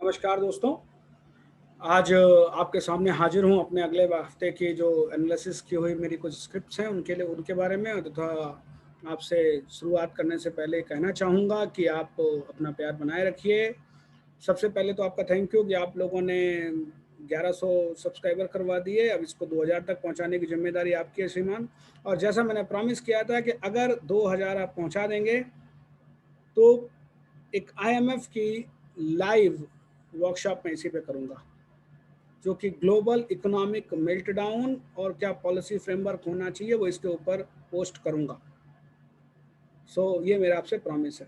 नमस्कार दोस्तों। आज आपके सामने हाजिर हूँ अपने अगले हफ्ते की जो एनालिसिस की हुई मेरी कुछ स्क्रिप्ट्स हैं उनके बारे में तथा आपसे शुरुआत करने से पहले कहना चाहूँगा कि आप अपना प्यार बनाए रखिए। सबसे पहले तो आपका थैंक यू कि आप लोगों ने 1100 सब्सक्राइबर करवा दिए। अब इसको 2000 तक पहुँचाने की ज़िम्मेदारी आपकी है श्रीमान। और जैसा मैंने प्रॉमिस किया था कि अगर 2000 आप पहुँचा देंगे तो एक आईएमएफ की लाइव वर्कशॉप मैं इसी पे करूँगा, जो कि ग्लोबल इकोनॉमिक मेल्टडाउन और क्या पॉलिसी फ्रेमवर्क होना चाहिए वो इसके ऊपर पोस्ट करूँगा। ये मेरा आपसे प्रॉमिस है।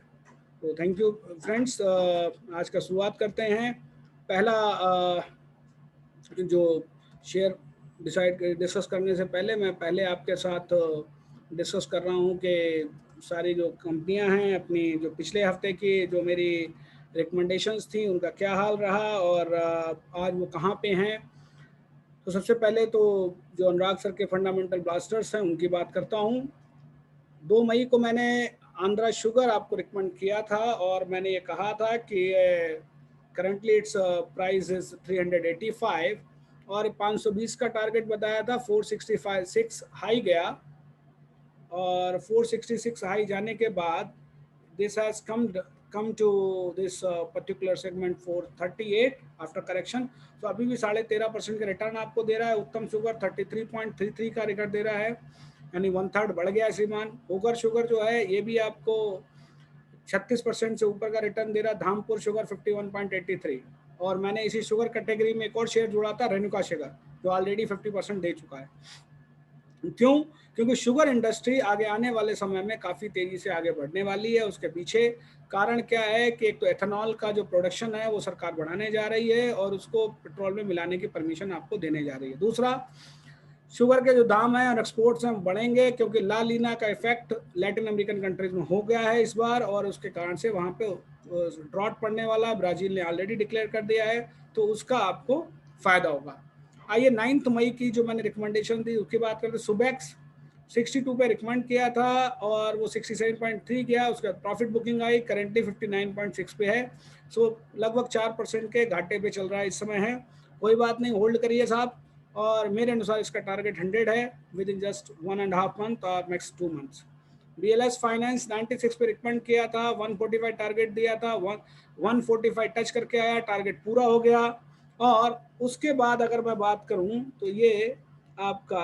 तो थैंक यू फ्रेंड्स। आज का शुरुआत करते हैं। पहला जो शेयर डिस्कस करने से पहले मैं पहले आपके साथ डिस्कस कर रहा हूँ कि सारी जो कंपनियां हैं अपनी जो पिछले हफ्ते की जो मेरी रिकमेंडेशंस थी उनका क्या हाल रहा और आज वो कहाँ पे हैं। तो सबसे पहले तो जो अनुराग सर के फंडामेंटल ब्लास्टर्स हैं उनकी बात करता हूँ। 2 मई को मैंने आंध्रा शुगर आपको रिकमेंड किया था और मैंने ये कहा था कि करंटली इट्स प्राइस इज 385 और 520 का टारगेट बताया था। 465 हाई गया और 466 हाई जाने के बाद this has come to this particular segment 438 after correction. तो अभी भी 13.5% का रिटर्न आपको दे रहा है। उत्तम शुगर 33.33 का रिकॉर्ड दे रहा है, यानी 1/3 बढ़ गया है श्रीमान। होगर शुगर जो है ये भी आपको 36% से ऊपर का रिटर्न दे रहा है। धामपुर शुगर 51.83 और मैंने इसी शुगर कैटेगरी में एक और शेयर जोड़ा था रेणुका शुगर जो ऑलरेडी 50% दे चुका है। क्यों? क्योंकि शुगर इंडस्ट्री आगे आने वाले समय में काफ़ी तेज़ी से आगे बढ़ने वाली है। उसके पीछे कारण क्या है कि एक तो एथेनॉल का जो प्रोडक्शन है वो सरकार बढ़ाने जा रही है और उसको पेट्रोल में मिलाने की परमिशन आपको देने जा रही है। दूसरा, शुगर के जो दाम हैं और एक्सपोर्ट्स हैं बढ़ेंगे क्योंकि ला लीना का इफेक्ट लैटिन अमेरिकन कंट्रीज में हो गया है इस बार और उसके कारण से वहाँ पे ड्रॉट पड़ने वाला है। ब्राज़ील ने ऑलरेडी डिक्लेयर कर दिया है, तो उसका आपको फ़ायदा होगा। आइए 9 मई की जो मैंने रिकमेंडेशन दी उसकी बात करते हैं। सुबेक्स 62 पे रिकमेंड किया था और वो 67.3 गया। उसके बाद प्रॉफिट बुकिंग आई, करेंटली 59.6 पे है। लगभग 4% के घाटे पे चल रहा है इस समय है। कोई बात नहीं, होल्ड करिए साहब। और मेरे अनुसार इसका टारगेट 100 है विद इन जस्ट 1.5 मंथ और नेक्स्ट 2 मंथ्स। BLS फाइनेंस 96 पे रिकमेंड किया था, 145 टारगेट दिया था, 145 टच करके आया, टारगेट पूरा हो गया। और उसके बाद अगर मैं बात करूं तो ये आपका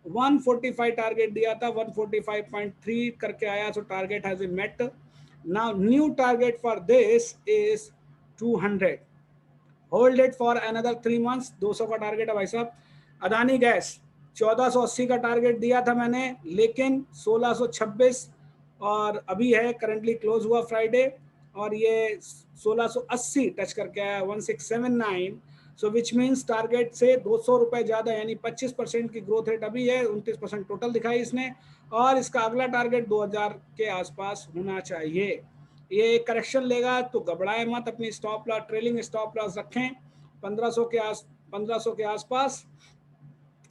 145 टारगेट दिया था, 145.3 करके आया। So target has been met. Now new target for this is 200। Hold it for another 3 months. 200 का टारगेट है भाई साहब। अदानी गैस 1480 का टारगेट दिया था मैंने, लेकिन 1626 और अभी है, करंटली क्लोज हुआ फ्राइडे और ये 1680 टच करके आया, 1679। सो विच मीन्स टारगेट से 200 रुपए ज्यादा, यानी 25% की ग्रोथ रेट अभी है। 29% टोटल दिखाई इसने और इसका अगला टारगेट 2000 के आसपास होना चाहिए। ये करेक्शन लेगा तो घबराए मत, अपनी stop loss, trailing stop loss रखें 1500 के आसपास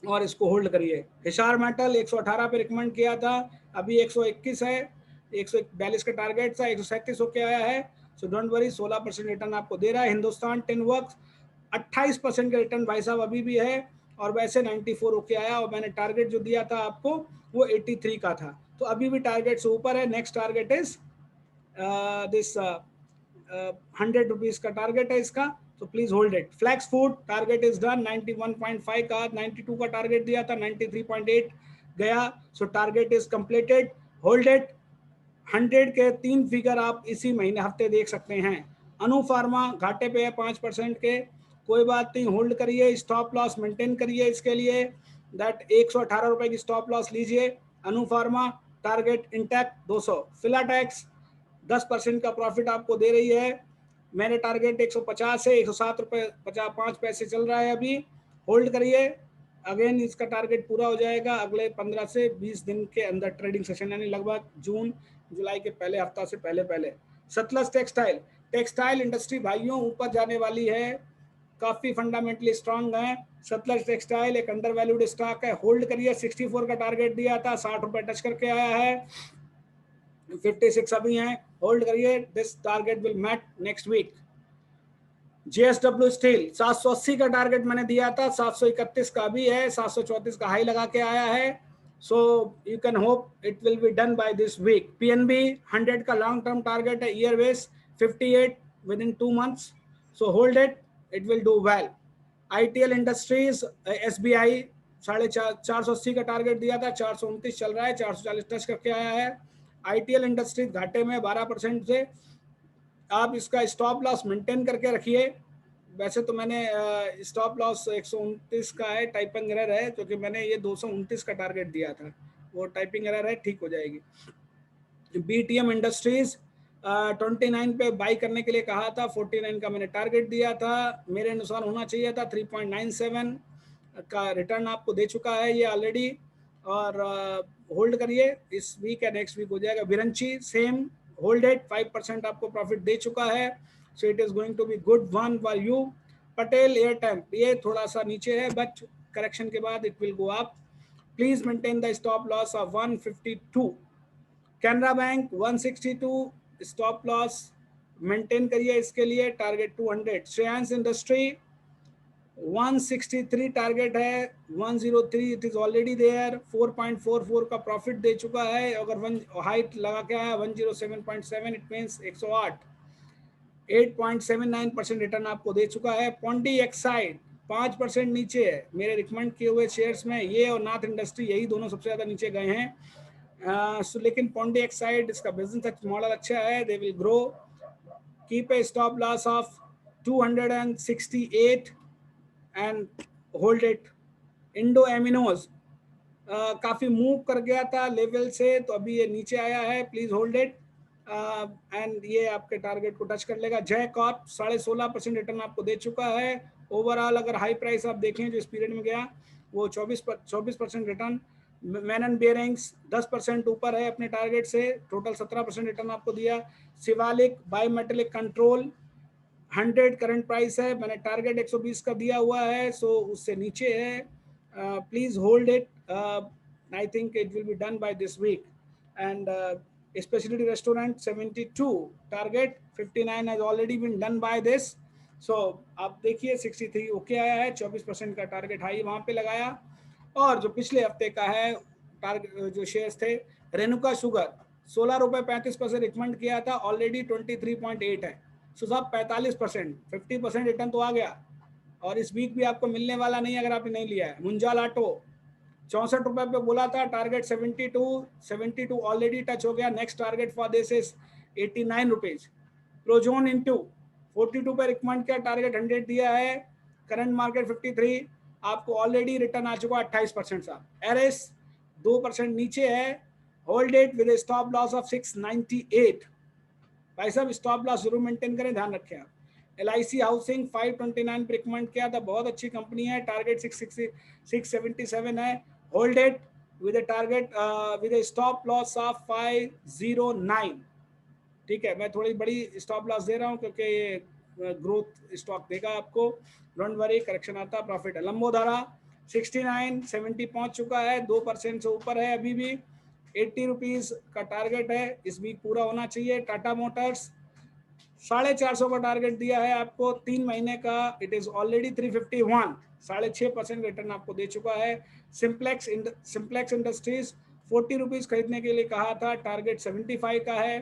और इसको होल्ड करिए। हिसार मेटल 118 पे रिकमेंड किया था, अभी 121 है। 142 का टारगेट था, 137 होके आया है। सो डोंट वरी, 16% रिटर्न आपको दे रहा है। हिंदुस्तान टिन वर्क्स 28% का रिटर्न भाई साहब अभी भी है और वैसे 94 होके आया और मैंने टारगेट जो दिया था आपको वो 83 का था, तो अभी भी टारगेट से ऊपर है। Next target is this 100 rupees का टारगेट है इसका, तो please hold it. Flex Food target is done, 91.5 का 92 का टारगेट दिया था, 93.8 गया। So target is completed, hold it. 100 के 3 फिगर आप इसी महीने हफ्ते देख सकते हैं। अनु फार्मा घाटे पे है 5% के, कोई बात नहीं, होल्ड करिए। स्टॉप लॉस मेंटेन करिए इसके लिए, दैट 118 रुपए की स्टॉप लॉस लीजिए। अनु फार्मा टारगेट इंटैक्ट 200। फिलाटेक्स 10% का प्रॉफिट आपको दे रही है। मैंने टारगेट 150 है, 107 रुपए 55 पैसे चल रहा है अभी, होल्ड करिए। अगेन इसका टारगेट पूरा हो जाएगा अगले 15 से 20 दिन के अंदर, ट्रेडिंग सेशन यानी लगभग जून जुलाई के पहले हफ्ता से पहले। सतलज टेक्सटाइल, टेक्सटाइल इंडस्ट्री भाइयों ऊपर जाने वाली है, काफी फंडामेंटली स्ट्रांग है। सतलज टेक्सटाइल एक अंडर वैल्यूड स्टॉक है, होल्ड करिए। 64 का टारगेट दिया था, 60 रुपए टच करके आया है, 56 अभी हैं, होल्ड करिए। This target will met next week. JSW steel 780 का टारगेट मैंने दिया था, 731 का भी है, 734 का हाई लगा के आया है। So you can hope it will be done by this week. PNB 100 का लॉन्ग टर्म टारगेट है, year base 58 within 2 months, so hold it, it will do well. ITL industries SBI 480 का target दिया था, 429 चल रहा है, 440 touch करके आया है। ITL इंडस्ट्रीज घाटे में 12% से, आप इसका स्टॉप लॉस मेंटेन करके रखिए। वैसे तो मैंने स्टॉप लॉस 129 का है, टाइपिंग एरर है, क्योंकि मैंने ये 229 का टारगेट दिया था, वो टाइपिंग एरर है, ठीक हो जाएगी। BTM इंडस्ट्रीज 29 पे बाई करने के लिए कहा था, 49 का मैंने टारगेट दिया था, मेरे अनुसार होना चाहिए था 3.97 का रिटर्न आपको दे चुका है ये ऑलरेडी, और होल्ड करिए, इस वीक या नेक्स्ट वीक हो जाएगा। विरंची सेम, होल्ड इट, 5% आपको प्रॉफिट दे चुका है, so it is going to be good one for you. Patel Airtel ये थोड़ा सा नीचे है, बट करेक्शन के बाद it will go up. Please maintain the stop loss of 152। Canara bank 162 stop loss maintain करिए, इसके लिए टारगेट 200। श्रेयांस इंडस्ट्री 163 टारगेट है, 103 इट इज ऑलरेडी देयर, 4.44 का प्रॉफिट दे चुका है, अगर वन हाइट लगा के आया 107.7, इट मींस 108, 8.79% रिटर्न आपको दे चुका है। पॉन्डी एक्साइड 5% नीचे है, मेरे रिकमेंड किए हुए शेयर्स में ये और नाथ इंडस्ट्री, यही दोनों सबसे ज्यादा नीचे गए हैं। लेकिन पॉन्डी एक्साइड, इसका बिजनेस मॉडल अच्छा है, they will grow. Keep a stop loss of 268 and hold it. Indo Amines काफी मूव कर गया था लेवल से, तो अभी ये नीचे आया है, प्लीज होल्ड इट, एंड ये आपके टारगेट को टच कर लेगा। जय कॉर्प 16.5% रिटर्न आपको दे चुका है। ओवरऑल अगर हाई प्राइस आप देखें जो इस पीरियड में गया, वो 24% रिटर्न। मैनन बेयरिंग्स 10% ऊपर है अपने टारगेट से, टोटल 17% रिटर्न आपको दिया। Shivalik bimetallic control 100 current price है, मैंने टारगेट 120 का दिया हुआ है, सो उससे नीचे है, please hold it, I think it will be done by this week. And speciality restaurant 72 target, 59 has already been done by this, so आप देखिए 63 ओके आया है, 24% का टारगेट हाई वहां पे लगाया। और जो पिछले हफ्ते का है टारगेट जो शेयर्स थे, रेणुका शुगर 16 रुपए 35 पैसे रिकमेंड किया था, ऑलरेडी 23.8 है, सो साहब 45%, 50% रिटर्न तो आ गया, और इस वीक भी आपको मिलने वाला नहीं अगर आपने नहीं लिया है। मुंजाल ऑटो 64 रुपए पे बोला था, टारगेट 72 ऑलरेडी टच हो गया, next target for this is 89 rupees. Prozone Intu 42 पे रिकमेंड किया, टारगेट 100 दिया है, करंट मार्केट 53, आपको ऑलरेडी रिटर्न आ चुका 28% साहब। एरएस 2% नीचे है, hold it with stop loss of 698। भाई साहब स्टॉप लॉस जरूर मेंटेन करें, ध्यान रखें आप। LIC हाउसिंग 529 पे रिकमेंड किया था, बहुत अच्छी कंपनी है, टारगेट 677 है, hold it with target with stop loss of 509। ठीक है, मैं थोड़ी बड़ी स्टॉप लॉस दे रहा हूँ क्योंकि ये ग्रोथ स्टॉक देगा आपको, डोंट वरी, करेक्शन आता प्रॉफिट है। लंबोदरा 69 70 पहुंच चुका है, 2% से ऊपर है अभी भी, 80 रुपीज का टारगेट है, इस वीक पूरा होना चाहिए। टाटा मोटर्स 450 का टारगेट दिया है आपको 3 महीने का, इट इज ऑलरेडी 351, 6.5% रिटर्न आपको दे चुका है। सिंप्लेक्स इंडस्ट्रीज 40 रुपीज खरीदने के लिए कहा था, टारगेट 75 का है,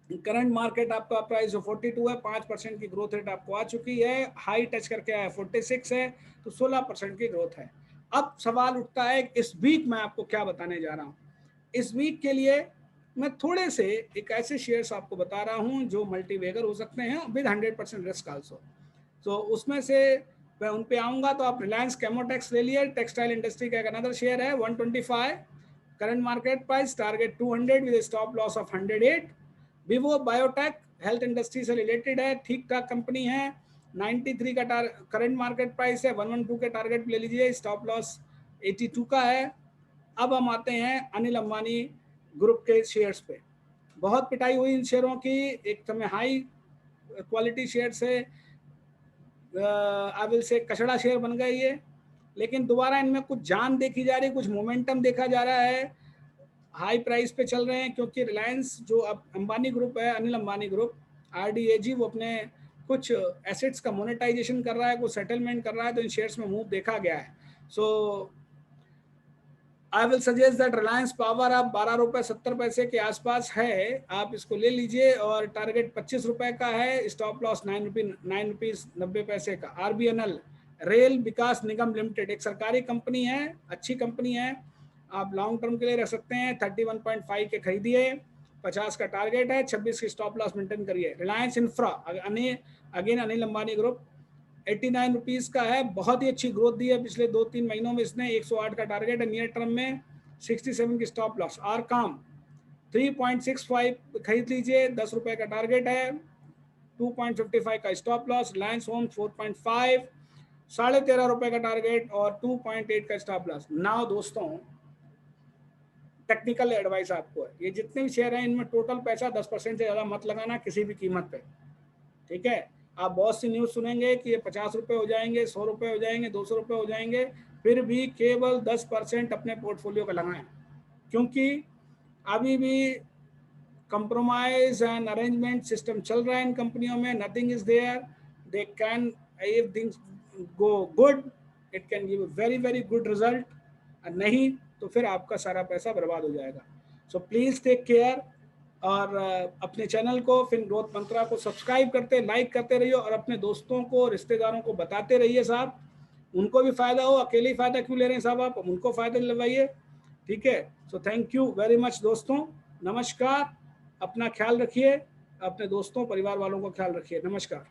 करंट मार्केट आपका प्राइस 42 है, 5% की ग्रोथ रेट आपको आ चुकी है, हाई टच करके आया 46 है, तो 16% की ग्रोथ है। अब सवाल उठता है इस वीक मैं आपको क्या बताने जा रहा हूं। इस वीक के लिए मैं थोड़े से एक ऐसे शेयर्स आपको बता रहा हूं जो मल्टीवेगर हो सकते हैं विद 100% रिस्क आल्सो, तो उसमें से मैं उन पे आऊंगा। तो आप रिलायंस केमोटेक्स ले लिए, टेक्सटाइल इंडस्ट्री का एक अनदर शेयर है, 125 current market price, target 200 with stop loss of 108। Vivo biotech health industry से रिलेटेड है, ठीक ठाक कंपनी है, 93 का करंट मार्केट प्राइस है, 112 के टारगेट ले लीजिए, स्टॉप लॉस 82 का है। अब हम आते हैं अनिल अंबानी ग्रुप के शेयर्स पे, बहुत पिटाई हुई इन शेयरों की, एक समय हाई क्वालिटी शेयर से आई विल से कचड़ा शेयर बन गए ये, लेकिन दोबारा इनमें कुछ जान देखी जा रही है, कुछ मोमेंटम देखा जा रहा है, हाई प्राइस पे चल रहे हैं, क्योंकि रिलायंस जो अब अंबानी ग्रुप है, अनिल अंबानी ग्रुप RDAG, वो अपने कुछ एसेट्स का मोनेटाइजेशन कर रहा है, कुछ सेटलमेंट कर रहा है, तो इन शेयर्स में मूव देखा गया है। So I will suggest that Reliance Power आप 12 रुपए 70 पैसे के आसपास है, आप इसको ले लीजिए, और टारगेट 25 रुपए का है, स्टॉप लॉस 9 रुपीज 90 पैसे का। आरबीएनएल रेल विकास निगम लिमिटेड एक सरकारी कंपनी है, अच्छी कंपनी है, आप लॉन्ग टर्म के लिए रख सकते हैं। 31.5 के खरीदिए, 50 का टारगेट है, 26 की स्टॉप लॉस मेंटेन करिए। Reliance infra again Anil Ambani group 89 rupees का है, बहुत ही अच्छी ग्रोथ दी है पिछले 2-3 महीनों में इसने। 108 का टारगेट है, नियर टर्म में 67 की स्टॉप लॉस। आर काम 3.65 खरीद लीजिए, 10 रुपए का टारगेट है, 2.55 का स्टॉप लॉस। रिलायंस होम 4.5 13.5 रुपए का टारगेट और 2.8 का स्टॉप लॉस। नाउ दोस्तों टेक्निकल एडवाइस आपको है, ये जितने भी शेयर हैं इनमें टोटल पैसा 10% से ज़्यादा मत लगाना किसी भी कीमत पे, ठीक है। आप बहुत सी न्यूज़ सुनेंगे कि ये 50 रुपये हो जाएंगे, 100 रुपये हो जाएंगे, 200 रुपये हो जाएंगे, फिर भी केवल 10% अपने पोर्टफोलियो का लगाएं, क्योंकि अभी भी कंप्रोमाइज एंड अरेंजमेंट सिस्टम चल रहा है इन कंपनियों में। Nothing is there, they can, if things go good it can give very very good result, और नहीं तो फिर आपका सारा पैसा बर्बाद हो जाएगा। सो प्लीज़ टेक केयर, और अपने चैनल को फिन ग्रोथ मंत्रा को सब्सक्राइब करते, लाइक करते रहिए, और अपने दोस्तों को, रिश्तेदारों को बताते रहिए साहब, उनको भी फायदा हो। अकेले ही फायदा क्यों ले रहे हैं साहब आप, उनको फायदा दिलवाइए, ठीक है। So thank you very much दोस्तों, नमस्कार, अपना ख्याल रखिए, अपने दोस्तों परिवार वालों का ख्याल रखिए, नमस्कार।